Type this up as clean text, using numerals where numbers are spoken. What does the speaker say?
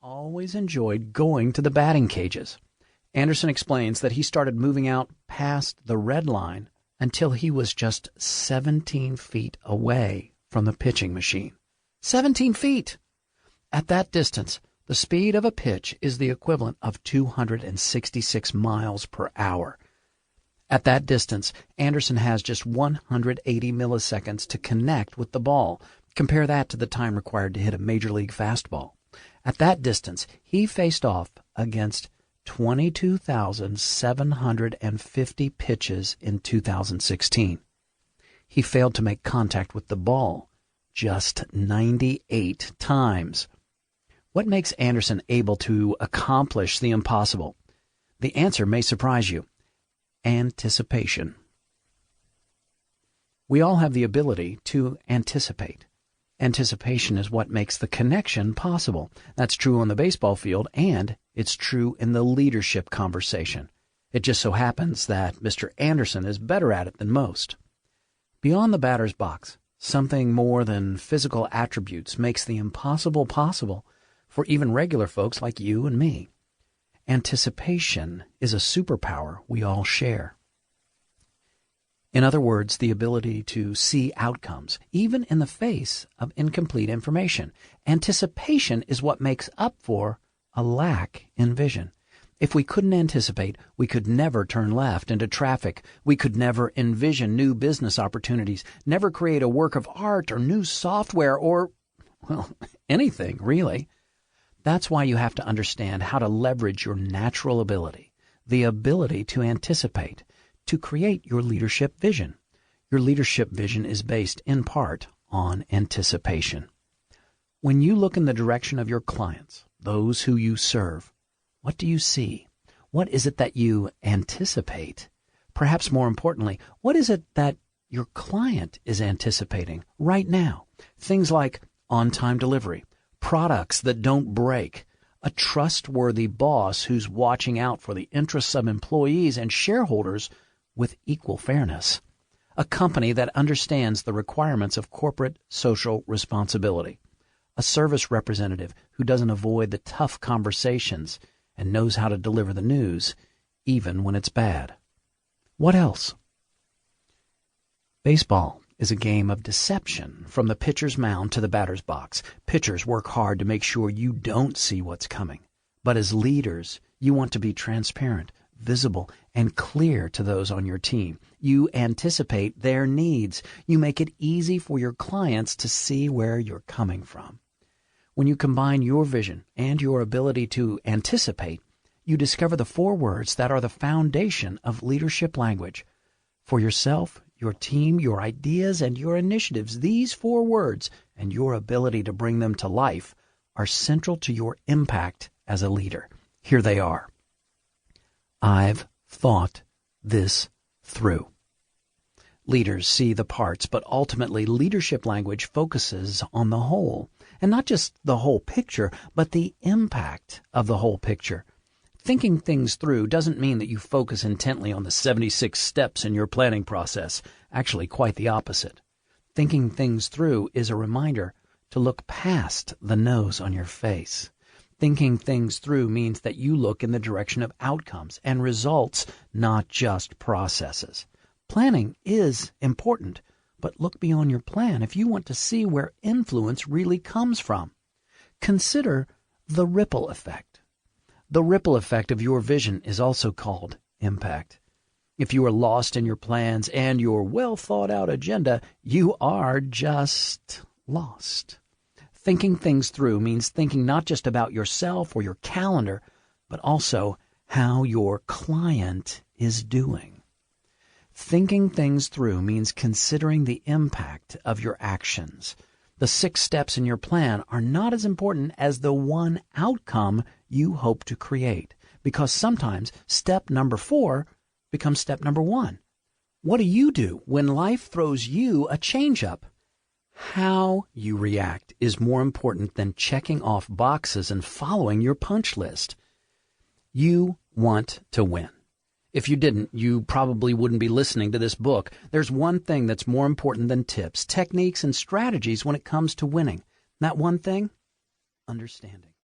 always enjoyed going to the batting cages. Anderson explains that he started moving out past the red line until he was just 17 feet away from the pitching machine. 17 feet! At that distance, the speed of a pitch is the equivalent of 266 miles per hour. At that distance, Anderson has just 180 milliseconds to connect with the ball. Compare that to the time required to hit a major league fastball. At that distance, he faced off against 22,750 pitches in 2016. He failed to make contact with the ball just 98 times. What makes Anderson able to accomplish the impossible? The answer may surprise you. Anticipation. We all have the ability to anticipate. Anticipation is what makes the connection possible. That's true on the baseball field, and it's true in the leadership conversation. It just so happens that Mr. Anderson is better at it than most. Beyond the batter's box, something more than physical attributes makes the impossible possible for even regular folks like you and me. Anticipation is a superpower we all share. In other words, the ability to see outcomes, even in the face of incomplete information. Anticipation is what makes up for a lack in vision. If we couldn't anticipate, we could never turn left into traffic. We could never envision new business opportunities, never create a work of art or new software or, well, anything, really. That's why you have to understand how to leverage your natural ability, the ability to anticipate, to create your leadership vision. Your leadership vision is based in part on anticipation. When you look in the direction of your clients, those who you serve, what do you see? What is it that you anticipate? Perhaps more importantly, what is it that your client is anticipating right now? Things like on-time delivery, products that don't break, a trustworthy boss who's watching out for the interests of employees and shareholders with equal fairness, a company that understands the requirements of corporate social responsibility, a service representative who doesn't avoid the tough conversations and knows how to deliver the news, even when it's bad. What else? Baseball is a game of deception from the pitcher's mound to the batter's box. Pitchers work hard to make sure you don't see what's coming. But as leaders, you want to be transparent, visible, and clear to those on your team. You anticipate their needs. You make it easy for your clients to see where you're coming from. When you combine your vision and your ability to anticipate, you discover the 4 words that are the foundation of leadership language. For yourself, your team, your ideas, and your initiatives, these 4 words and your ability to bring them to life are central to your impact as a leader. Here they are. I've thought this through. Leaders see the parts, but ultimately leadership language focuses on the whole. And not just the whole picture, but the impact of the whole picture. Thinking things through doesn't mean that you focus intently on the 76 steps in your planning process. Actually, quite the opposite. Thinking things through is a reminder to look past the nose on your face. Thinking things through means that you look in the direction of outcomes and results, not just processes. Planning is important, but look beyond your plan if you want to see where influence really comes from. Consider the ripple effect. The ripple effect of your vision is also called impact. If you are lost in your plans and your well-thought-out agenda, you are just lost. Thinking things through means thinking not just about yourself or your calendar, but also how your client is doing. Thinking things through means considering the impact of your actions. The 6 steps in your plan are not as important as the one outcome you hope to create, because sometimes step number 4 becomes step number 1. What do you do when life throws you a change-up? How you react is more important than checking off boxes and following your punch list. You want to win. If you didn't, you probably wouldn't be listening to this book. There's one thing that's more important than tips, techniques, and strategies when it comes to winning. That one thing? Understanding.